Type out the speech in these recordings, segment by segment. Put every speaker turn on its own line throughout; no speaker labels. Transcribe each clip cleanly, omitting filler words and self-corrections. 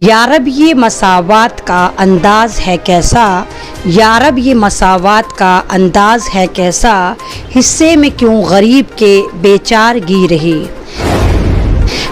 यारब ये मसावात का अंदाज़ है कैसा, यारब ये मसावात का अंदाज़ है कैसा, हिस्से में क्यों गरीब के बेचारगी रही।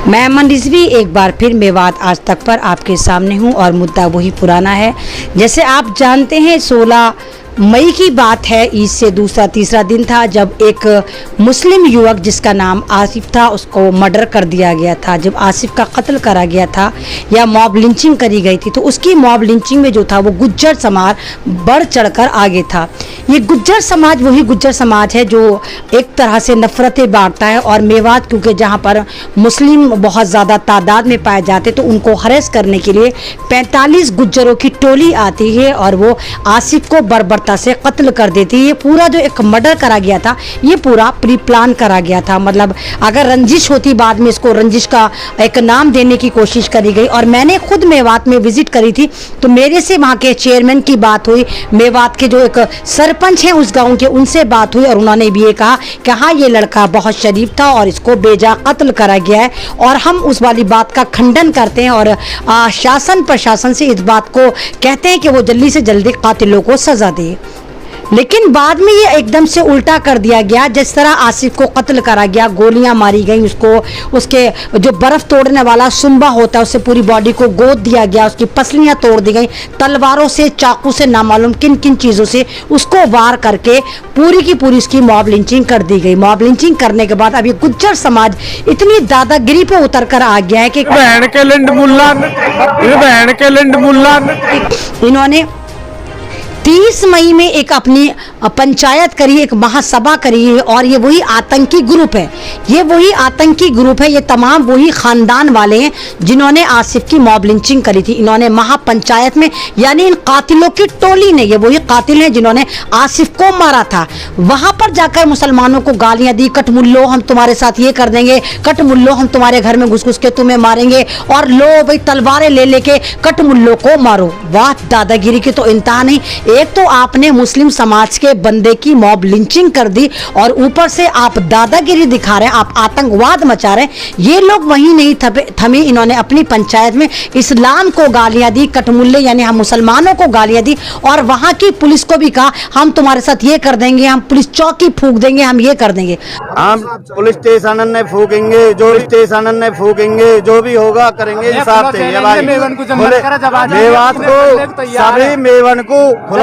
मैं अमन रिजवी एक बार फिर मेवात आज तक पर आपके सामने हूं और मुद्दा वही पुराना है। जैसे आप जानते हैं 16 मई की बात है, ईद से दूसरा तीसरा दिन था जब एक मुस्लिम युवक जिसका नाम आसिफ था उसको मर्डर कर दिया गया था। जब आसिफ का कत्ल करा गया था या मॉब लिंचिंग करी गई थी तो उसकी मॉब लिंचिंग में जो था वो गुज्जर समाज बढ़ चढ़कर आगे था। ये गुज्जर समाज वही गुज्जर समाज है जो एक तरह से नफरतें बांटता है और मेवात क्योंकि जहाँ पर मुस्लिम बहुत ज़्यादा तादाद में पाए जाते तो उनको हरेस करने के लिए 45 गुज्जरों की टोली आती है और वो आसिफ को बर्बरता से कत्ल कर देती है। ये पूरा जो एक मर्डर करा गया था ये पूरा प्री प्लान करा गया था। मतलब अगर रंजिश होती बाद में इसको रंजिश का एक नाम देने की कोशिश करी गई। और मैंने खुद मेवात में विजिट करी थी तो मेरे से वहाँ के चेयरमैन की बात हुई, मेवात के जो एक सरपंच हैं उस गाँव के उनसे बात हुई और उन्होंने भी ये कहा कि हाँ ये लड़का बहुत शरीफ था और इसको बेजा कत्ल करा गया है और हम उस वाली बात का खंडन करते हैं और शासन प्रशासन से इस बात को कहते हैं कि वो जल्दी से जल्दी कातिलों को सजा दे। लेकिन बाद में ये एकदम से उल्टा कर दिया गया। जिस तरह आसिफ को कत्ल करा गया, गोलियां मारी गई उसको, उसके जो बर्फ़ तोड़ने वाला सुंबा होता है उससे पूरी बॉडी को गोद दिया गया, उसकी पसलियां तोड़ दी गई, तलवारों से चाकू से नामालूम किन किन चीज़ों से उसको वार करके पूरी की पूरी उसकी मॉब लिंचिंग कर दी गई। मॉब लिंचिंग करने के बाद अभी गुज्जर समाज इतनी दादागिरी पे उतर कर आ गया है कि इन्होंने 30 मई में एक अपनी पंचायत करी, एक महासभा करी है और ये वही आतंकी ग्रुप है, ये वही आतंकी ग्रुप है, ये तमाम वही खानदान वाले हैं जिन्होंने आसिफ की मॉब लिंचिंग करी थी। इन्होंने महापंचायत में यानी इन कातिलों की टोली ने, ये वही कातिल हैं जिन्होंने आसिफ को मारा था, वहां पर जाकर मुसलमानों को गालियां दी, कटमुल्लो हम तुम्हारे साथ ये कर देंगे, कटमुल्लो हम तुम्हारे घर में घुस घुस के तुम्हें मारेंगे और लो भाई तलवारें ले लेके कटमुल्लो को मारो। वाह, दादागिरी की तो इंतहा नहीं। एक तो आपने मुस्लिम समाज के बंदे की मॉब लिंचिंग कर दी और ऊपर से आप दादागिरी दिखा रहे हैं, आप आतंकवाद मचा रहे हैं। ये लोग वहीं नहीं थमे, इन्होंने अपनी पंचायत में इस्लाम को गालियां दी, कटमुल्ले यानी हम मुसलमानों को गालियां दी और वहां की पुलिस को भी कहा हम तुम्हारे साथ ये कर देंगे, हम पुलिस चौकी फूंक देंगे, हम ये कर देंगे,
हम पुलिस स्टेशन में फूकेंगे, जो स्टेशन में फूकेंगे, जो भी होगा करेंगे हिसाब से। मेवात को सभी मेवन को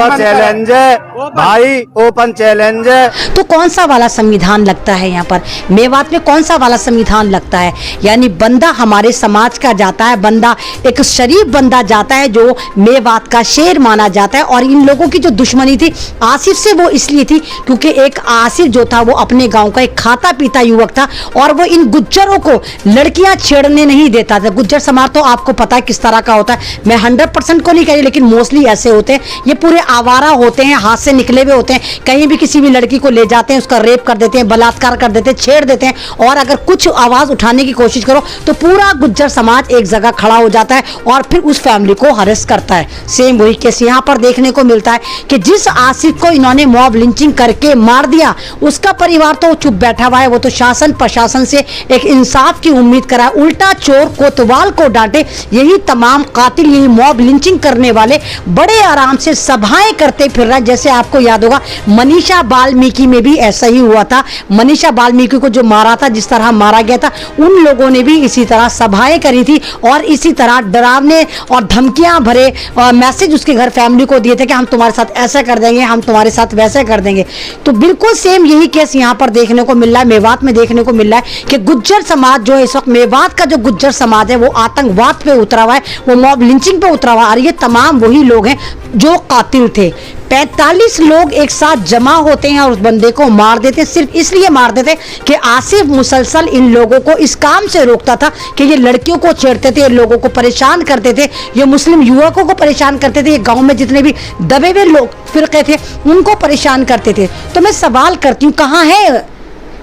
चैलेंज है भाई, ओपन चैलेंज है।
तो कौन सा वाला संविधान लगता है यहाँ पर मेवात में, कौन सा वाला संविधान लगता है? यानी बंदा हमारे समाज का जाता है, बंदा एक शरीफ बंदा जाता है जो मेवात का शेर माना जाता है। और इन लोगों की जो दुश्मनी थी आसिफ से वो इसलिए थी क्योंकि एक आसिफ जो था वो अपने गाँव का एक खाता पीता युवक था और वो इन गुज्जरों को लड़कियां छेड़ने नहीं देता था। गुज्जर समाज तो आपको पता है किस तरह का होता है, मैं 100% को नहीं कह रही लेकिन मोस्टली ऐसे होते हैं, ये पूरे आवारा होते हैं, हाथ से निकले हुए होते हैं, कहीं भी किसी भी लड़की को ले जाते हैं, उसका रेप कर देते हैं, बलात्कार कर देते हैं, छेड़ देते हैं और अगर कुछ आवाज उठाने की कोशिश करो तो पूरा गुज्जर समाज एक जगह खड़ा हो जाता है और फिर उस फैमिली को हरेस करता है। सेम वही केस यहाँ पर देखने को मिलता है कि जिस आसिफ को इन्होंने मॉब लिंचिंग करके मार दिया उसका परिवार तो चुप बैठा हुआ है, वो तो शासन प्रशासन से एक इंसाफ की उम्मीद कराए, उल्टा चोर कोतवाल को डांटे। यही तमाम कातिल, यही मॉब लिंचिंग करने वाले बड़े आराम से सभाएं करते फिर रहा है। जैसे आपको याद होगा मनीषा बाल्मीकि में भी ऐसा ही हुआ था, मनीषा बाल्मीकि को जो मारा था, जिस तरह मारा गया था, उन लोगों ने भी इसी तरह सभाएं करी थी और इसी तरह डरावने और धमकियां भरे मैसेज उसके घर फैमिली को दिए थे कि हम तुम्हारे साथ ऐसा कर देंगे, हम तुम्हारे साथ वैसा कर देंगे। तो बिल्कुल सेम यही केस यहाँ पर देखने को मिल रहा है, मेवात में देखने को मिल रहा है कि गुज्जर समाज जो है इस वक्त, मेवात का जो गुज्जर समाज है वो आतंकवाद पे उतरा हुआ है, वो मॉब लिंचिंग पे उतरा हुआ है और ये तमाम वही लोग हैं जो कातिल थे। 45 लोग एक साथ जमा होते हैं और उस बंदे को मार देते हैं, सिर्फ इसलिए मार देते कि आसिफ मुसलसल इन लोगों को इस काम से रोकता था कि ये लड़कियों को छेड़ते थे, लोगों को परेशान करते थे, ये मुस्लिम युवकों को परेशान करते थे, ये गांव में जितने भी दबे हुए लोग फिरके थे उनको परेशान करते थे। तो मैं सवाल करती हूँ कहाँ है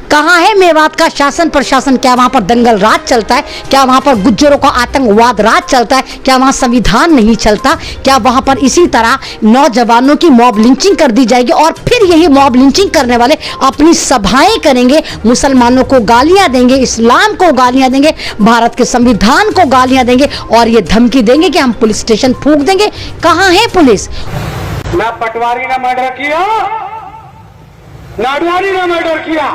कहाँ है मेवात का शासन प्रशासन? क्या वहाँ पर दंगल राज चलता है? क्या वहाँ पर गुज्जरों का आतंकवाद राज चलता है? क्या वहाँ संविधान नहीं चलता? क्या वहाँ पर इसी तरह नौजवानों की मॉब लिंचिंग कर दी जाएगी और फिर यही मॉब लिंचिंग करने वाले अपनी सभाएं करेंगे, मुसलमानों को गालियां देंगे, इस्लाम को गालियां देंगे, भारत के संविधान को गालियां देंगे और ये धमकी देंगे कि हम पुलिस स्टेशन फूंक देंगे? कहाँ है पुलिस?
ना पटवारी ने मर्डर किया, ना अडवाणी ने मर्डर किया।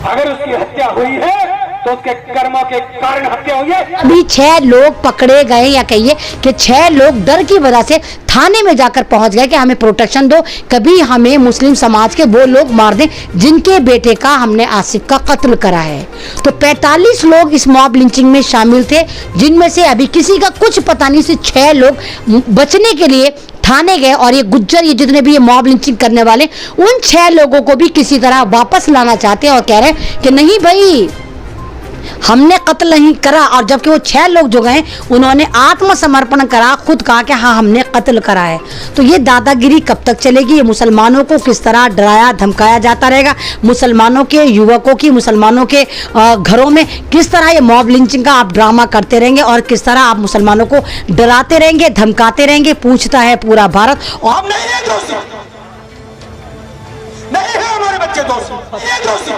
अगर उसकी हत्या हुई है तो उसके कर्मों के कारण हत्या हुई है।
अभी 6 लोग पकड़े गए, या कहिए कि 6 लोग डर की वजह से थाने में जाकर पहुंच गए कि हमें प्रोटेक्शन दो, कभी हमें मुस्लिम समाज के वो लोग मार दें जिनके बेटे का हमने आसिफ का कत्ल करा है। तो 45 लोग इस मॉब लिंचिंग में शामिल थे, जिनमें से अभी किसी का कुछ पता नहीं। से 6 लोग बचने के लिए थाने गए और ये गुज्जर, ये जितने भी ये मॉब लिंचिंग करने वाले, उन 6 लोगों को भी किसी तरह वापस लाना चाहते हैं और कह रहे हैं कि नहीं भाई, हमने कत्ल नहीं करा। और जबकि वो 6 लोग जो गए उन्होंने आत्मसमर्पण करा, खुद कहा कि हाँ हमने कत्ल करा है। तो ये दादागिरी कब तक चलेगी? ये मुसलमानों को किस तरह डराया धमकाया जाता रहेगा? मुसलमानों के युवकों की, मुसलमानों के घरों में किस तरह ये मॉब लिंचिंग का आप ड्रामा करते रहेंगे और किस तरह आप मुसलमानों को डराते रहेंगे, धमकाते रहेंगे? पूछता है पूरा भारत। और
हम नहीं है दोषी, नहीं है हमारे बच्चे दोषी, ये दोषी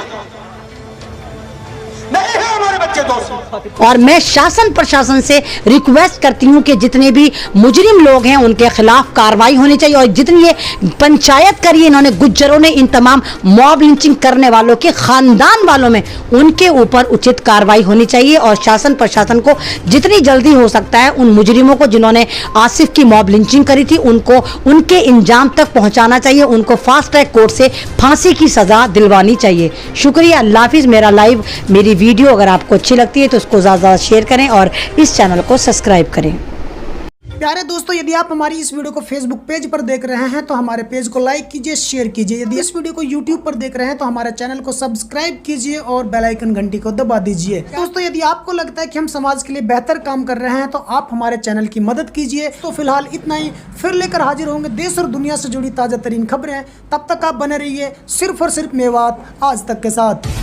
नहीं है हमारे बच्चे दोषी।
और मैं शासन प्रशासन से रिक्वेस्ट करती हूं कि जितने भी मुजरिम लोग हैं उनके खिलाफ कार्रवाई होनी चाहिए और जितनी ये पंचायत करी इन्होंने गुज्जरों ने इन तमाम मॉब लिंचिंग करने वालों के खानदान वालों में, उनके ऊपर उचित कार्रवाई होनी चाहिए। और शासन प्रशासन को जितनी जल्दी हो सकता है उन मुजरिमों को जिन्होंने आसिफ की मॉब लिंचिंग करी थी उनको उनके इंजाम तक पहुंचाना चाहिए, उनको फास्ट ट्रैक कोर्ट से फांसी की सजा दिलवानी चाहिए। शुक्रिया, अल्लाह हाफिज़। मेरा लाइव, मेरी वीडियो अगर आपको अच्छी लगती है तो उसको ज़्यादा शेयर करें और इस चैनल को सब्सक्राइब करें।
प्यारे दोस्तों, यदि आप हमारी इस वीडियो को फेसबुक पेज पर देख रहे हैं तो हमारे पेज को लाइक कीजिए, शेयर कीजिए। यदि इस वीडियो को यूट्यूब पर देख रहे हैं तो हमारे चैनल को सब्सक्राइब कीजिए और बेल आइकन घंटी को दबा दीजिए। दोस्तों, यदि आपको लगता है कि हम समाज के लिए बेहतर काम कर रहे हैं तो आप हमारे चैनल की मदद कीजिए। तो फिलहाल इतना ही, फिर लेकर हाजिर होंगे देश और दुनिया से जुड़ी ताज़ा तरीन खबरें। तब तक आप बने रहिए सिर्फ और सिर्फ मेवात आज तक के साथ।